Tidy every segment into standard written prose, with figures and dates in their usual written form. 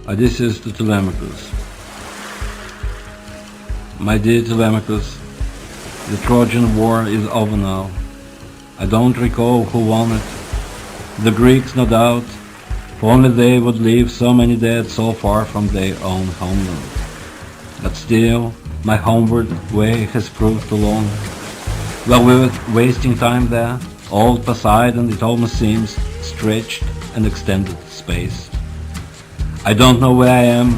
Odysseus to Telemachus. My dear Telemachus, the Trojan War is over now. I don't recall who won it. The Greeks, no doubt, for only they would leave so many dead so far from their own homeland. But still, my homeward way has proved too long. While we were wasting time there, old Poseidon, it almost seems, stretched and extended space. I don't know where I am,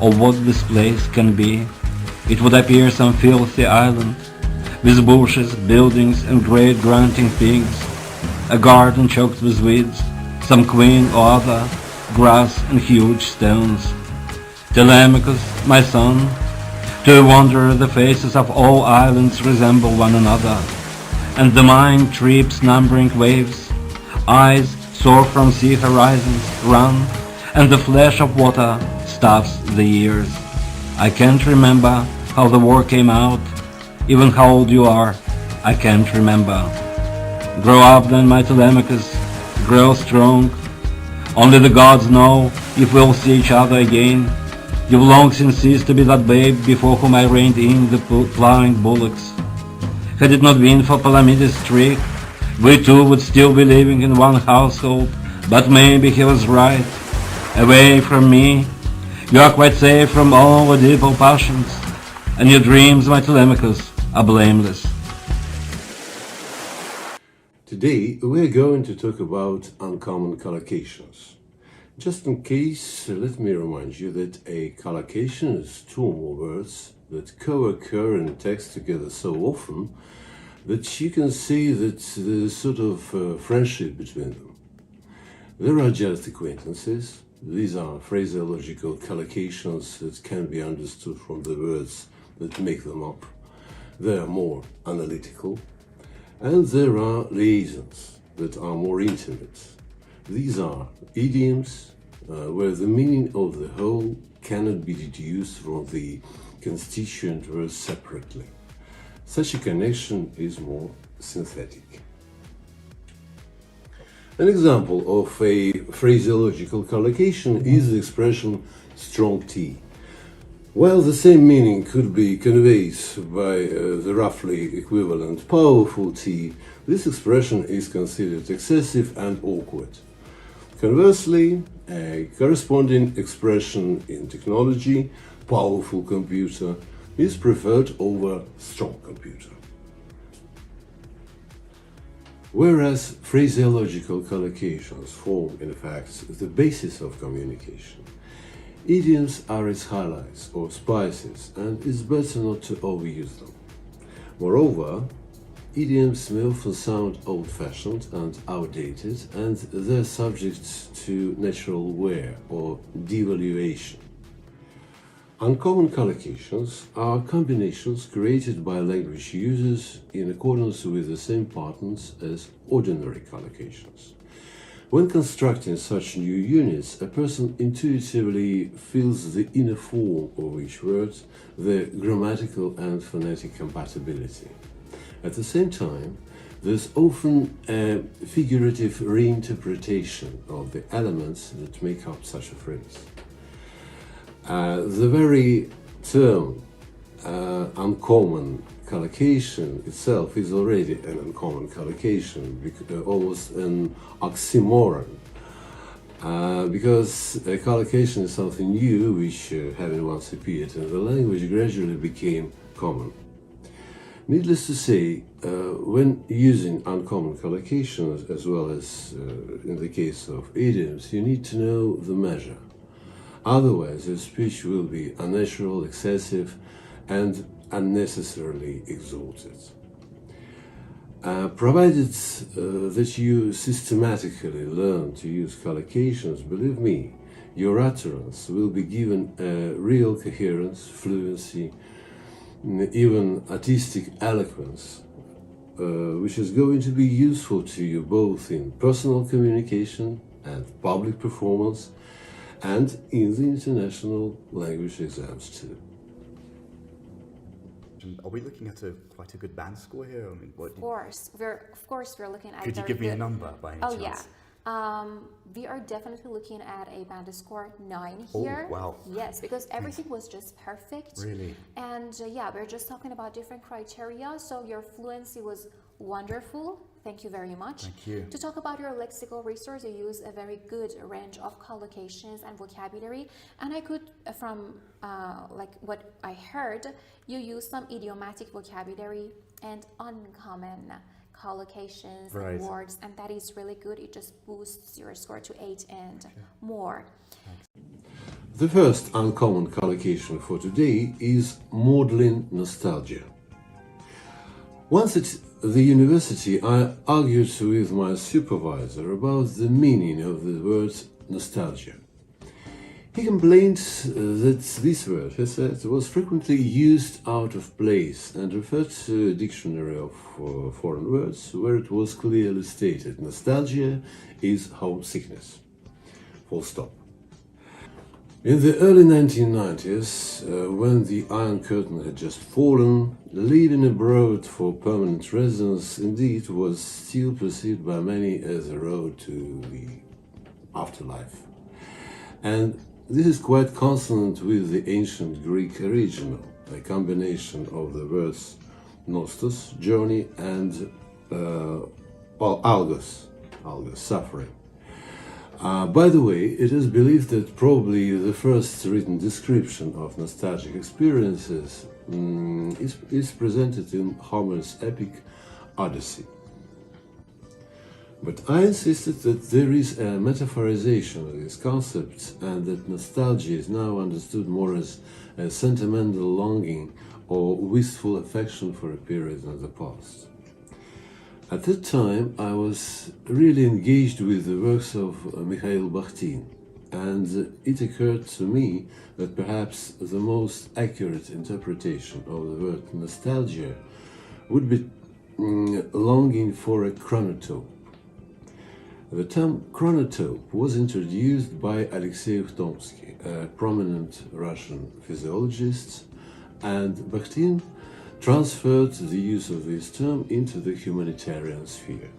or what this place can be. It would appear some filthy island, with bushes, buildings, and great grunting pigs, a garden choked with weeds, some queen or other, grass and huge stones. Telemachus, my son, to a wanderer the faces of all islands resemble one another, and the mind trips numbering waves, eyes soar from sea horizons run, and the flash of water stuffs the ears. I can't remember how the war came out, even how old you are, I can't remember. Grow up then, my Telemachus, grow strong. Only the gods know if we'll see each other again. You've long since ceased to be that babe before whom I reined in the plowing bullocks. Had it not been for Palamedes' trick, we two would still be living in one household, but maybe he was right. Away from me, you are quite safe from all Oedipal passions, and your dreams, my Telemachus, are blameless. Today we're going to talk about uncommon collocations. Just in case, let me remind you that a collocation is two or more words that co-occur in text together so often that you can see that there's a sort of friendship between them. There are just acquaintances. These are phraseological collocations that can be understood from the words that make them up. They are more analytical. And there are liaisons that are more intimate. These are idioms, where the meaning of the whole cannot be deduced from the constituent words separately. Such a connection is more synthetic. An example of a phraseological collocation is the expression strong tea. While the same meaning could be conveyed by the roughly equivalent powerful tea, this expression is considered excessive and awkward. Conversely, a corresponding expression in technology, powerful computer, is preferred over strong computer. Whereas phraseological collocations form, in fact, the basis of communication, idioms are its highlights or spices, and it's better not to overuse them. Moreover, idioms may often sound old-fashioned and outdated, and they're subject to natural wear or devaluation. Uncommon collocations are combinations created by language users in accordance with the same patterns as ordinary collocations. When constructing such new units, a person intuitively feels the inner form of each word, their grammatical and phonetic compatibility. At the same time, there's often a figurative reinterpretation of the elements that make up such a phrase. The very term uncommon collocation itself is already an uncommon collocation, almost an oxymoron, because a collocation is something new which, having once appeared in the language, gradually became common. Needless to say, when using uncommon collocations, as well as in the case of idioms, you need to know the measure. Otherwise, your speech will be unnatural, excessive, and unnecessarily exalted. Provided that you systematically learn to use collocations, believe me, your utterance will be given a real coherence, fluency, even artistic eloquence, which is going to be useful to you both in personal communication and public performance, and in the international language exams too. Are we looking at quite a good band score here? I mean, Of course, we're looking at. Could you give me a number by any chance? Oh yeah, We are definitely looking at a band score 9 here. Oh, wow. Yes, because everything was just perfect. Really? And yeah, we're just talking about different criteria. So your fluency was wonderful. Thank you very much. Thank you. To talk about your lexical resource, you use a very good range of collocations and vocabulary. And I could, from like what I heard, you use some idiomatic vocabulary and uncommon collocations and words, and that is really good. It just boosts your score to 8 and more. The first uncommon collocation for today is maudlin nostalgia. Once at the university, I argued with my supervisor about the meaning of the word nostalgia. He complained that this word, he said, was frequently used out of place and referred to a dictionary of foreign words where it was clearly stated, nostalgia is homesickness. Full stop. In the early 1990s, when the Iron Curtain had just fallen, living abroad for permanent residence indeed was still perceived by many as a road to the afterlife. And this is quite consonant with the ancient Greek original, a combination of the words nostos, journey, and algos, suffering. By the way, it is believed that probably the first written description of nostalgic experiences is presented in Homer's epic Odyssey. But I insisted that there is a metaphorization of these concepts and that nostalgia is now understood more as a sentimental longing or wistful affection for a period in the past. At that time, I was really engaged with the works of Mikhail Bakhtin, and it occurred to me that perhaps the most accurate interpretation of the word nostalgia would be longing for a chronotope. The term chronotope was introduced by Alexei Ukhtomsky, a prominent Russian physiologist, and Bakhtin transferred the use of this term into the humanitarian sphere.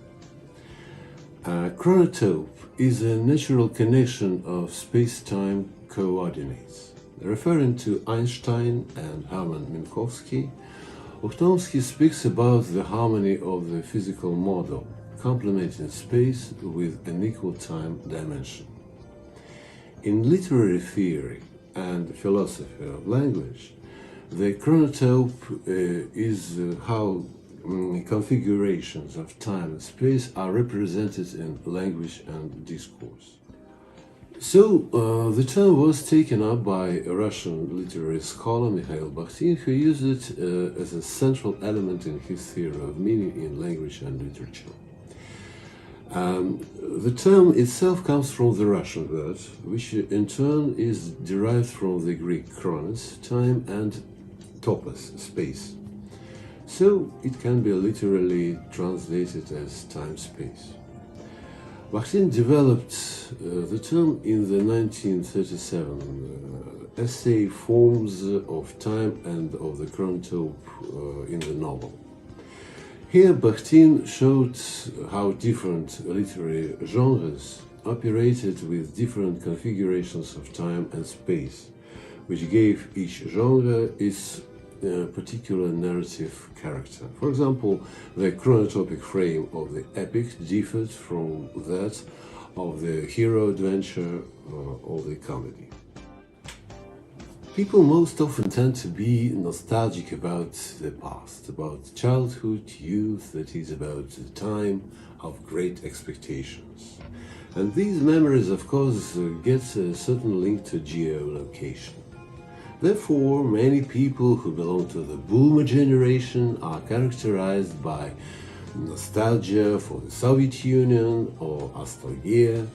A chronotope is a natural connection of space-time coordinates. Referring to Einstein and Hermann Minkowski, Ukhtomsky speaks about the harmony of the physical model, complementing space with an equal time dimension. In literary theory and philosophy of language, the chronotope is how configurations of time and space are represented in language and discourse. So the term was taken up by a Russian literary scholar, Mikhail Bakhtin, who used it as a central element in his theory of meaning in language and literature. The term itself comes from the Russian word, which in turn is derived from the Greek chronos, time, and topos, space. So it can be literally translated as time-space. Bakhtin developed the term in the 1937 essay Forms of Time and of the Chronotope in the novel. Here Bakhtin showed how different literary genres operated with different configurations of time and space, which gave each genre its particular narrative character. For example, the chronotopic frame of the epic differed from that of the hero adventure or the comedy. People most often tend to be nostalgic about the past, about childhood, youth, that is, about the time of great expectations. And these memories, of course, get a certain link to geolocation. Therefore, many people who belong to the boomer generation are characterized by nostalgia for the Soviet Union or nostalgia,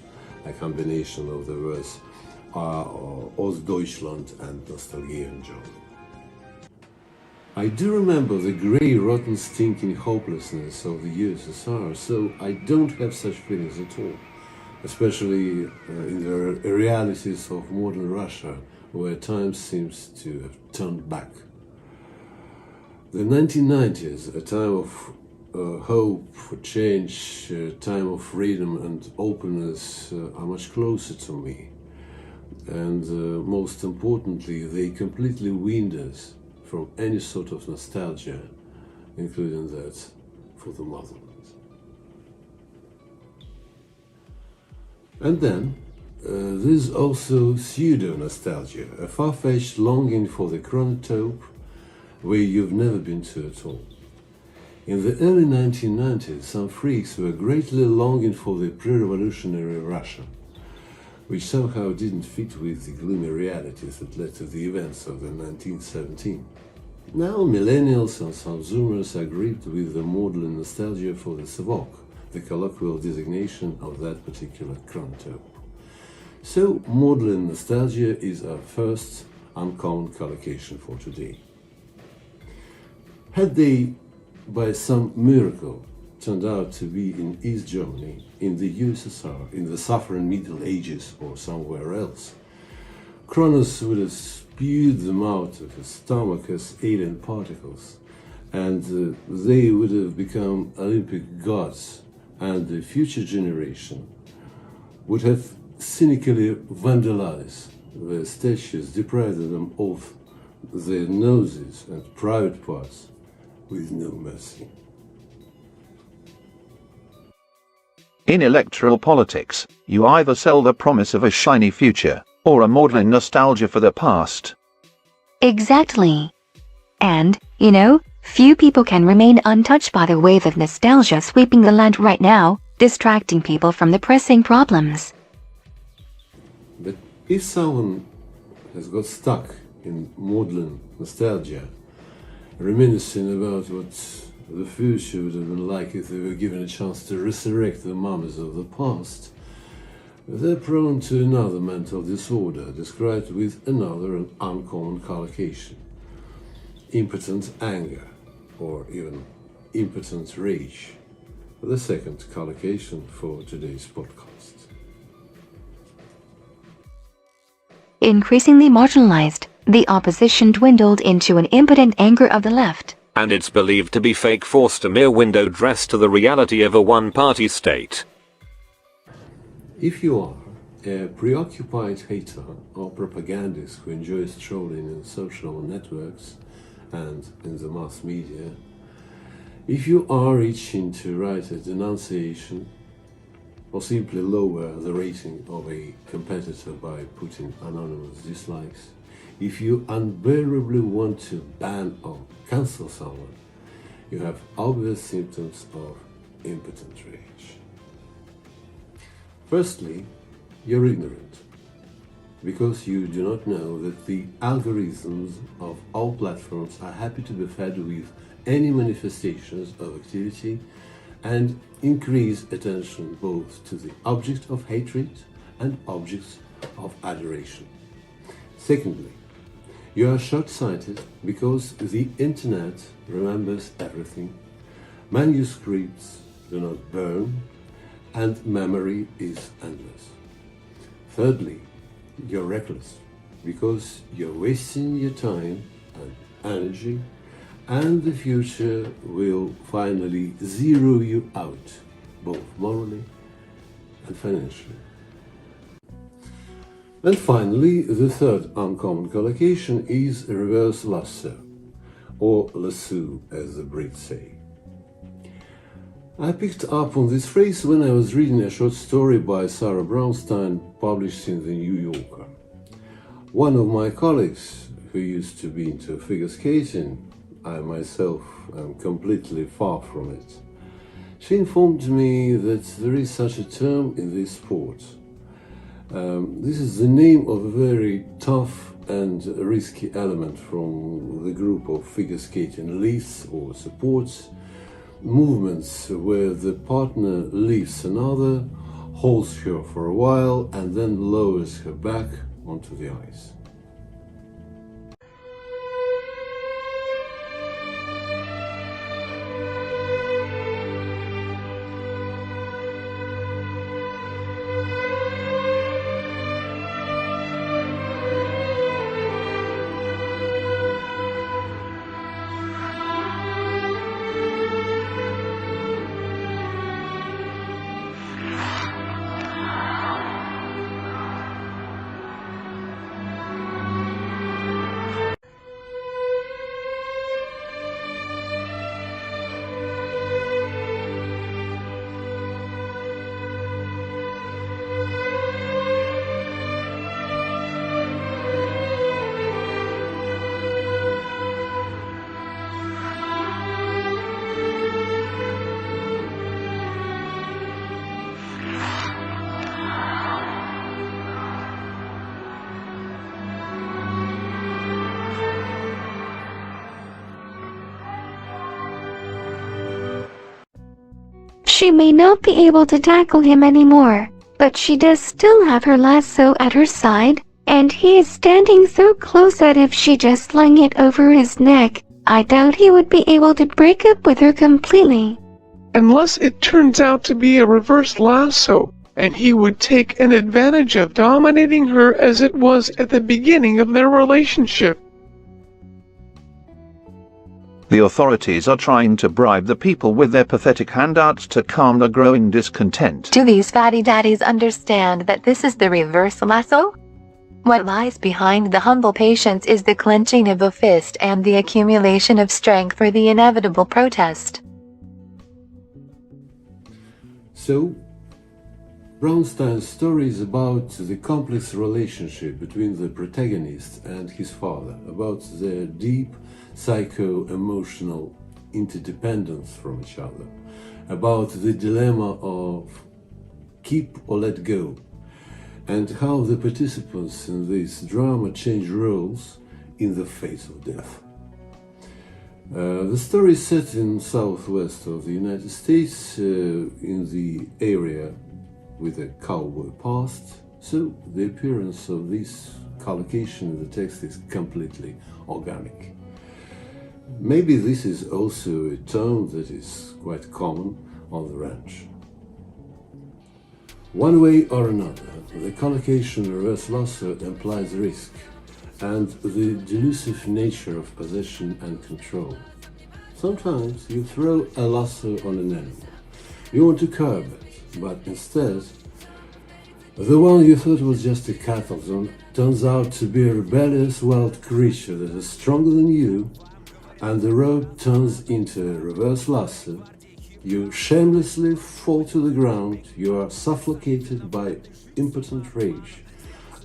a combination of the words Ostdeutschland and nostalgia in German. I do remember the grey, rotten, stinking hopelessness of the USSR, so I don't have such feelings at all, especially in the realities of modern Russia, where time seems to have turned back. The 1990s, a time of hope for change, time of freedom and openness are much closer to me. And most importantly, they completely weaned us from any sort of nostalgia, including that for the motherland. And then there's also pseudo-nostalgia, a far-fetched longing for the chronotope where you've never been to at all. In the early 1990s, some freaks were greatly longing for the pre-revolutionary Russia, which somehow didn't fit with the gloomy realities that led to the events of the 1917. Now millennials and some Zoomers are gripped with the maudlin nostalgia for the savok, the colloquial designation of that particular chronotope. So maudlin nostalgia is our first uncommon collocation for today. Had they, by some miracle, turned out to be in East Germany, in the USSR, in the suffering Middle Ages or somewhere else, Kronos would have spewed them out of his stomach as alien particles, and they would have become Olympic gods, and the future generation would have cynically vandalized their statues, depriving them of their noses and private parts with no mercy. In electoral politics, you either sell the promise of a shiny future, or a maudlin nostalgia for the past. Exactly. And, few people can remain untouched by the wave of nostalgia sweeping the land right now, distracting people from the pressing problems. But if someone has got stuck in maudlin nostalgia, reminiscing about what the future would have been like if they were given a chance to resurrect the mummies of the past, they're prone to another mental disorder described with another and uncommon collocation: impotent anger, or even impotent rage, the second collocation for today's podcast. Increasingly marginalized, the opposition dwindled into an impotent anger of the left. And it's believed to be fake, forced, a mere window dress to the reality of a one-party state. If you are a preoccupied hater or propagandist who enjoys trolling in social networks and in the mass media, if you are itching to write a denunciation or simply lower the rating of a competitor by putting anonymous dislikes, if you unbearably want to ban or cancel someone, you have obvious symptoms of impotent rage. Firstly, you're ignorant, because you do not know that the algorithms of all platforms are happy to be fed with any manifestations of activity and increase attention both to the object of hatred and objects of adoration. Secondly, you are short-sighted because the internet remembers everything, manuscripts do not burn, and memory is endless. Thirdly, you're reckless because you're wasting your time and energy, and the future will finally zero you out, both morally and financially. And finally, the third uncommon collocation is a reverse lasso, or lasso as the Brits say. I picked up on this phrase when I was reading a short story by Sarah Brownstein published in the New Yorker. One of my colleagues who used to be into figure skating, I myself am completely far from it, she informed me that there is such a term in this sport. This is the name of a very tough and risky element from the group of figure skating lifts or supports, movements where the partner lifts another, holds her for a while, and then lowers her back onto the ice. She may not be able to tackle him anymore, but she does still have her lasso at her side, and he is standing so close that if she just slung it over his neck, I doubt he would be able to break up with her completely. Unless it turns out to be a reverse lasso, and he would take an advantage of dominating her as it was at the beginning of their relationship. The authorities are trying to bribe the people with their pathetic handouts to calm the growing discontent. Do these fatty daddies understand that this is the reverse lasso? What lies behind the humble patience is the clenching of a fist and the accumulation of strength for the inevitable protest. So, Brownstein's story is about the complex relationship between the protagonist and his father, about their deep psycho-emotional interdependence from each other, about the dilemma of keep or let go, and how the participants in this drama change roles in the face of death. The story is set in southwest of the United States, in the area with a cowboy past, so the appearance of this collocation in the text is completely organic. Maybe this is also a term that is quite common on the ranch. One way or another, the collocation reverse lasso implies risk and the delusive nature of possession and control. Sometimes you throw a lasso on an animal. You want to curb it, but instead, the one you thought was just a cattle zone turns out to be a rebellious wild creature that is stronger than you, and the rope turns into a reverse lasso. You shamelessly fall to the ground, you are suffocated by impotent rage,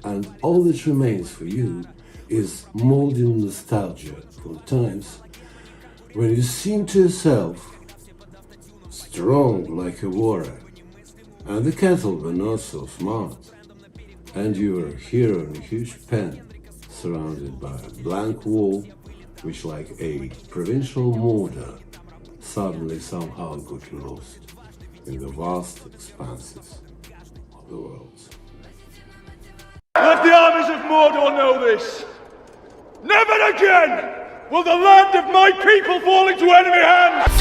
and all that remains for you is maudlin nostalgia for times when you seem to yourself strong like a warrior, and the cattle were not so smart, and you were a hero in a huge pen, surrounded by a blank wall, which like a provincial Mordor, suddenly somehow got lost in the vast expanses of the world. Let the armies of Mordor know this! Never again will the land of my people fall into enemy hands!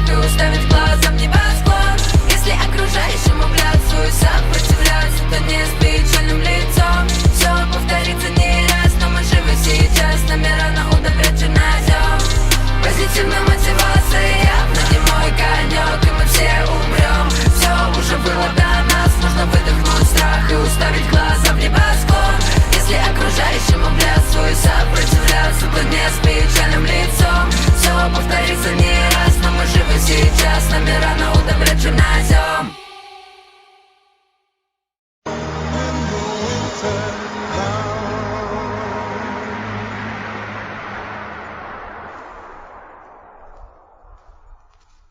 Уставить глазом небосклон. Если окружающему блядству сопротивляться, то не с печальным лицом. Все повторится не раз, но мы живы сейчас. Нами рано удобрять чернозем. Позитивная мотивация явно не мой конек, и мы все умрем. Все уже было до нас, нужно выдохнуть страх и уставить глаза в небосклон. Если окружающему блядству сопротивляться, то не с печальным лицом. Все повторится не раз, но мы живы сейчас, нами рано удобрять чернозем.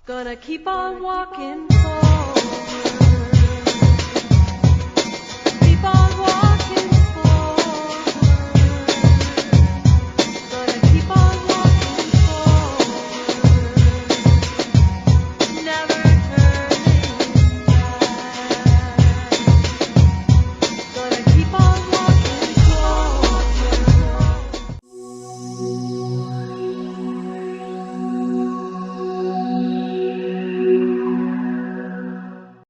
Gonna keep on walking forward.